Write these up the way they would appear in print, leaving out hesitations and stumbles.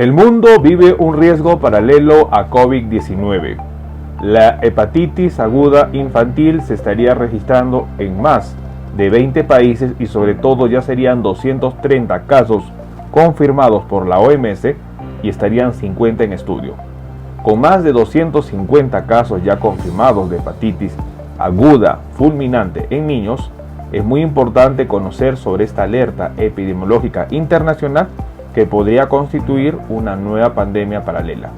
El mundo vive un riesgo paralelo a COVID-19. La hepatitis aguda infantil se estaría registrando en más de 20 países y sobre todo ya serían 230 casos confirmados por la OMS y estarían 50 en estudio. Con más de 250 casos ya confirmados de hepatitis aguda fulminante en niños, es muy importante conocer sobre esta alerta epidemiológica internacional que podría constituir una nueva pandemia paralela.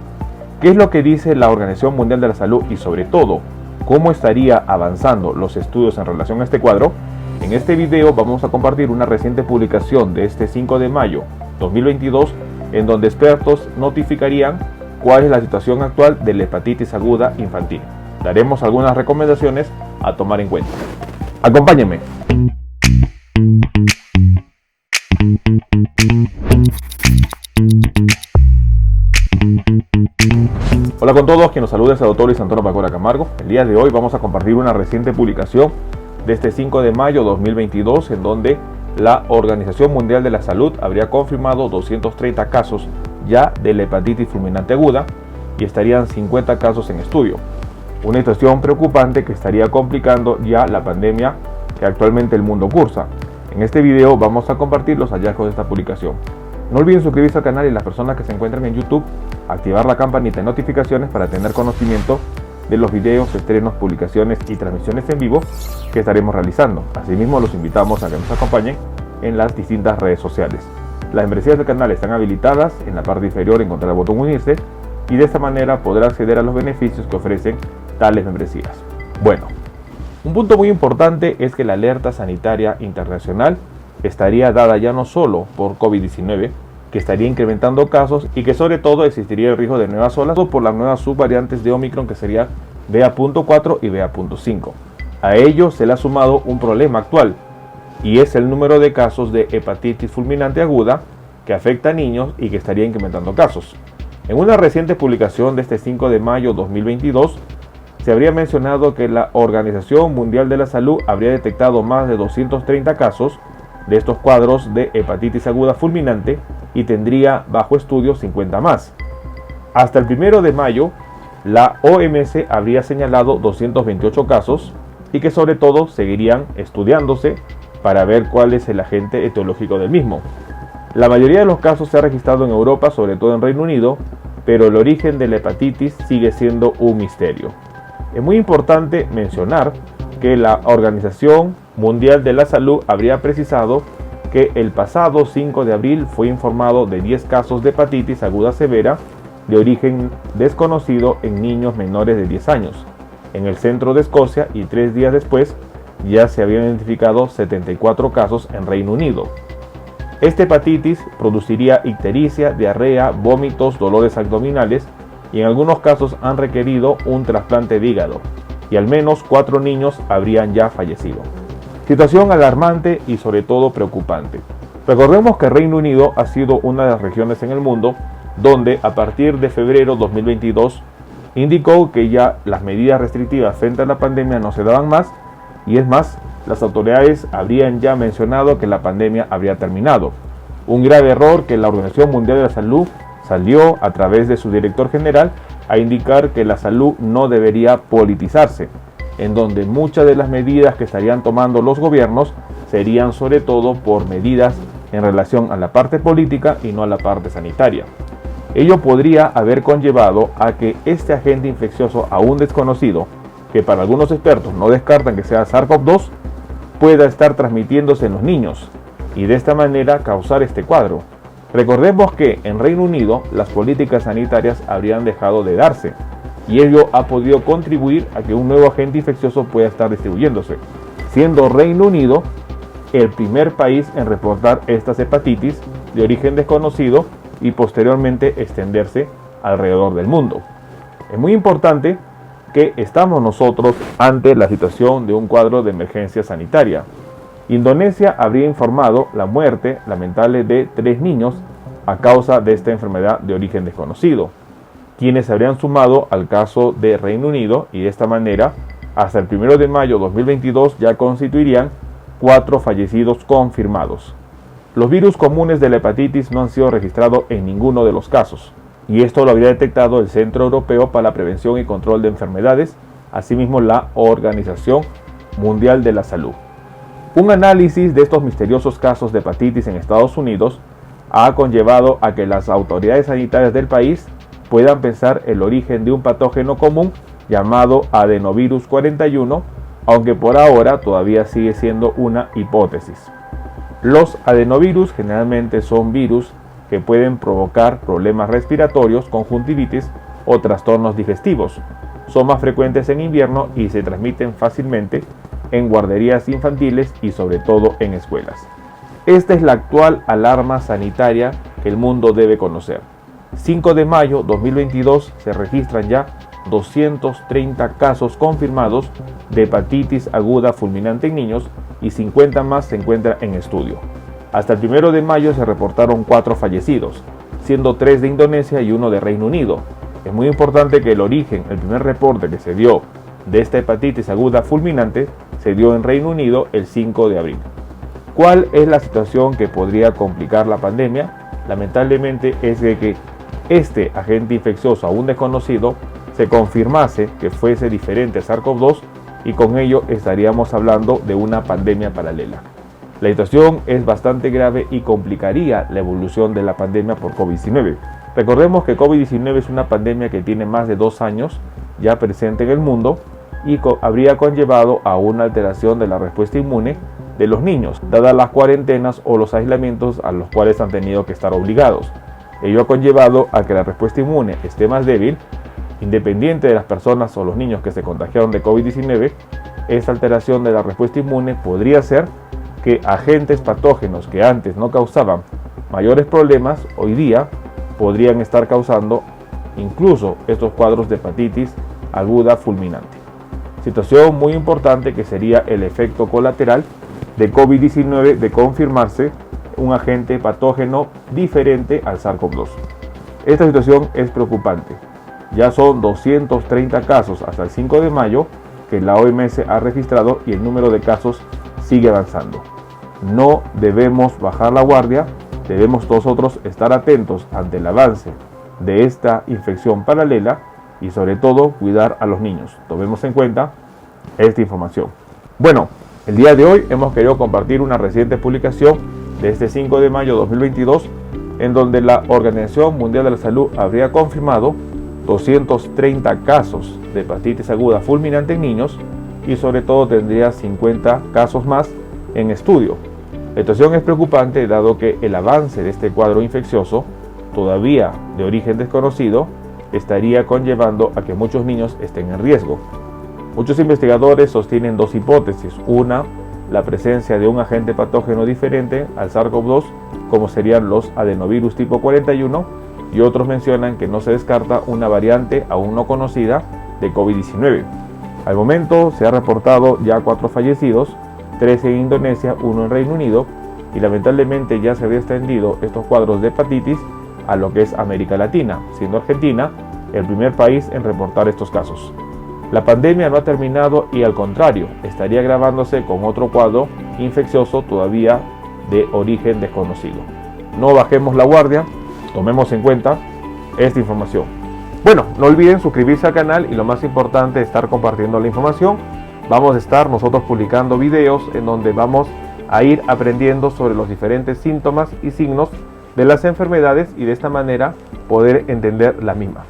¿Qué es lo que dice la Organización Mundial de la Salud y sobre todo cómo estaría avanzando los estudios en relación a este cuadro? En este video vamos a compartir una reciente publicación de este 5 de mayo 2022 en donde expertos notificarían cuál es la situación actual de la hepatitis aguda infantil. Daremos algunas recomendaciones a tomar en cuenta. Acompáñenme. Hola con todos, quien nos saluda es el doctor Luis Antonio Pacora Camargo. El día de hoy vamos a compartir una reciente publicación de este 5 de mayo 2022 en donde la Organización Mundial de la Salud habría confirmado 230 casos ya de la hepatitis fulminante aguda y estarían 50 casos en estudio. Una situación preocupante que estaría complicando ya la pandemia que actualmente el mundo cursa. En este video vamos a compartir los hallazgos de esta publicación. No olviden suscribirse al canal y las personas que se encuentran en YouTube, activar la campanita de notificaciones para tener conocimiento de los videos, estrenos, publicaciones y transmisiones en vivo que estaremos realizando. Asimismo, los invitamos a que nos acompañen en las distintas redes sociales. Las membresías del canal están habilitadas. En la parte inferior encontrará el botón unirse y de esta manera podrá acceder a los beneficios que ofrecen tales membresías. Bueno, un punto muy importante es que la alerta sanitaria internacional estaría dada ya no solo por COVID-19, que estaría incrementando casos y que sobre todo existiría el riesgo de nuevas olas por las nuevas subvariantes de Omicron que sería BA.4 y BA.5. A ello se le ha sumado un problema actual y es el número de casos de hepatitis fulminante aguda que afecta a niños y que estaría incrementando casos. En una reciente publicación de este 5 de mayo 2022 se habría mencionado que la Organización Mundial de la Salud habría detectado más de 230 casos de estos cuadros de hepatitis aguda fulminante y tendría bajo estudio 50 más. Hasta el 1 de mayo, la OMS habría señalado 228 casos y que sobre todo seguirían estudiándose para ver cuál es el agente etiológico del mismo. La mayoría de los casos se ha registrado en Europa, sobre todo en Reino Unido, pero el origen de la hepatitis sigue siendo un misterio. Es muy importante mencionar que la Organización Mundial de la Salud habría precisado que el pasado 5 de abril fue informado de 10 casos de hepatitis aguda severa de origen desconocido en niños menores de 10 años en el centro de Escocia y 3 días después ya se habían identificado 74 casos en Reino Unido. Esta hepatitis produciría ictericia, diarrea, vómitos, dolores abdominales y en algunos casos han requerido un trasplante de hígado y al menos 4 niños habrían ya fallecido. Situación alarmante y sobre todo preocupante. Recordemos que Reino Unido ha sido una de las regiones en el mundo donde a partir de febrero 2022 indicó que ya las medidas restrictivas frente a la pandemia no se daban más y es más, las autoridades habrían ya mencionado que la pandemia habría terminado. Un grave error que la Organización Mundial de la Salud salió a través de su director general a indicar que la salud no debería politizarse, en donde muchas de las medidas que estarían tomando los gobiernos serían sobre todo por medidas en relación a la parte política y no a la parte sanitaria. Ello podría haber conllevado a que este agente infeccioso aún desconocido, que para algunos expertos no descartan que sea SARS-CoV-2, pueda estar transmitiéndose en los niños y de esta manera causar este cuadro. Recordemos que en Reino Unido las políticas sanitarias habrían dejado de darse y ello ha podido contribuir a que un nuevo agente infeccioso pueda estar distribuyéndose, siendo Reino Unido el primer país en reportar estas hepatitis de origen desconocido y posteriormente extenderse alrededor del mundo. Es muy importante que estamos nosotros ante la situación de un cuadro de emergencia sanitaria. Indonesia habría informado la muerte lamentable de 3 niños a causa de esta enfermedad de origen desconocido, quienes se habrían sumado al caso de Reino Unido y de esta manera hasta el 1 de mayo 2022 ya constituirían 4 fallecidos confirmados. Los virus comunes de la hepatitis no han sido registrados en ninguno de los casos, y esto lo habría detectado el Centro Europeo para la Prevención y Control de Enfermedades, asimismo la Organización Mundial de la Salud. Un análisis de estos misteriosos casos de hepatitis en Estados Unidos ha conllevado a que las autoridades sanitarias del país puedan pensar el origen de un patógeno común llamado adenovirus 41, aunque por ahora todavía sigue siendo una hipótesis. Los adenovirus generalmente son virus que pueden provocar problemas respiratorios, conjuntivitis o trastornos digestivos. Son más frecuentes en invierno y se transmiten fácilmente en guarderías infantiles y sobre todo en escuelas. Esta es la actual alarma sanitaria que el mundo debe conocer. 5 de mayo 2022 se registran ya 230 casos confirmados de hepatitis aguda fulminante en niños y 50 más se encuentran en estudio. Hasta el 1 de mayo se reportaron 4 fallecidos, siendo 3 de Indonesia y 1 de Reino Unido. Es muy importante que el origen, el primer reporte que se dio de esta hepatitis aguda fulminante, se dio en Reino Unido el 5 de abril. ¿Cuál es la situación que podría complicar la pandemia? Lamentablemente es de que este agente infeccioso aún desconocido se confirmase que fuese diferente a SARS-CoV-2 y con ello estaríamos hablando de una pandemia paralela. La situación es bastante grave y complicaría la evolución de la pandemia por COVID-19. Recordemos que COVID-19 es una pandemia que tiene más de 2 años ya presente en el mundo y habría conllevado a una alteración de la respuesta inmune de los niños, dadas las cuarentenas o los aislamientos a los cuales han tenido que estar obligados. Ello ha conllevado a que la respuesta inmune esté más débil, independiente de las personas o los niños que se contagiaron de COVID-19. Esta alteración de la respuesta inmune podría hacer que agentes patógenos que antes no causaban mayores problemas, hoy día podrían estar causando incluso estos cuadros de hepatitis aguda fulminante. Situación muy importante que sería el efecto colateral de COVID-19 de confirmarse un agente patógeno diferente al SARS-CoV-2. Esta situación es preocupante. Ya son 230 casos hasta el 5 de mayo que la OMS ha registrado y el número de casos sigue avanzando. No debemos bajar la guardia, debemos nosotros estar atentos ante el avance de esta infección paralela y sobre todo cuidar a los niños. Tomemos en cuenta esta información. Bueno, el día de hoy hemos querido compartir una reciente publicación de este 5 de mayo de 2022 en donde la Organización Mundial de la Salud habría confirmado 230 casos de hepatitis aguda fulminante en niños y sobre todo tendría 50 casos más en estudio. La situación es preocupante dado que el avance de este cuadro infeccioso, todavía de origen desconocido, estaría conllevando a que muchos niños estén en riesgo. Muchos investigadores sostienen 2 hipótesis. Una, la presencia de un agente patógeno diferente al SARS-CoV-2, como serían los adenovirus tipo 41, y otros mencionan que no se descarta una variante aún no conocida de COVID-19. Al momento se ha reportado ya 4 fallecidos, 3 en Indonesia, 1 en Reino Unido, y lamentablemente ya se había extendido estos cuadros de hepatitis a lo que es América Latina, siendo Argentina el primer país en reportar estos casos. La pandemia no ha terminado y al contrario, estaría agravándose con otro cuadro infeccioso todavía de origen desconocido. No bajemos la guardia, tomemos en cuenta esta información. Bueno, no olviden suscribirse al canal y lo más importante, estar compartiendo la información. Vamos a estar nosotros publicando videos en donde vamos a ir aprendiendo sobre los diferentes síntomas y signos de las enfermedades y de esta manera poder entender la misma.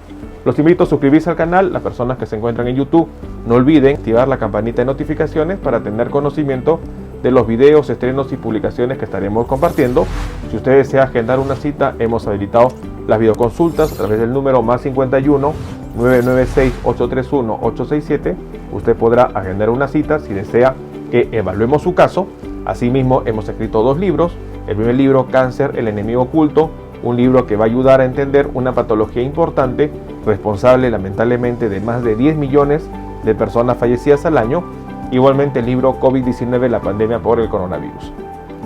Los invito a suscribirse al canal, las personas que se encuentran en YouTube, no olviden activar la campanita de notificaciones para tener conocimiento de los videos, estrenos y publicaciones que estaremos compartiendo. Si usted desea agendar una cita, hemos habilitado las videoconsultas a través del número +51 996 831 867. Usted podrá agendar una cita si desea que evaluemos su caso. Asimismo, hemos escrito 2 libros. El primer libro, Cáncer, el enemigo oculto, un libro que va a ayudar a entender una patología importante, responsable lamentablemente de más de 10 millones de personas fallecidas al año. Igualmente el libro COVID-19, la pandemia por el coronavirus.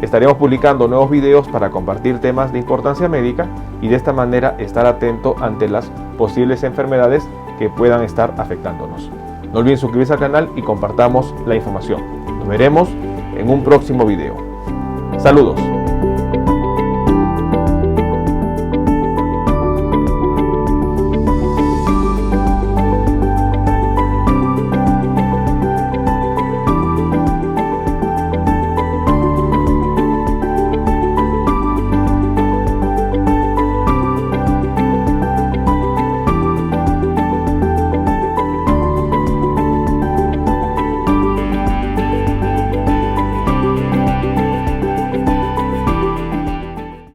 Estaremos publicando nuevos videos para compartir temas de importancia médica y de esta manera estar atento ante las posibles enfermedades que puedan estar afectándonos. No olviden suscribirse al canal y compartamos la información. Nos veremos en un próximo video. Saludos.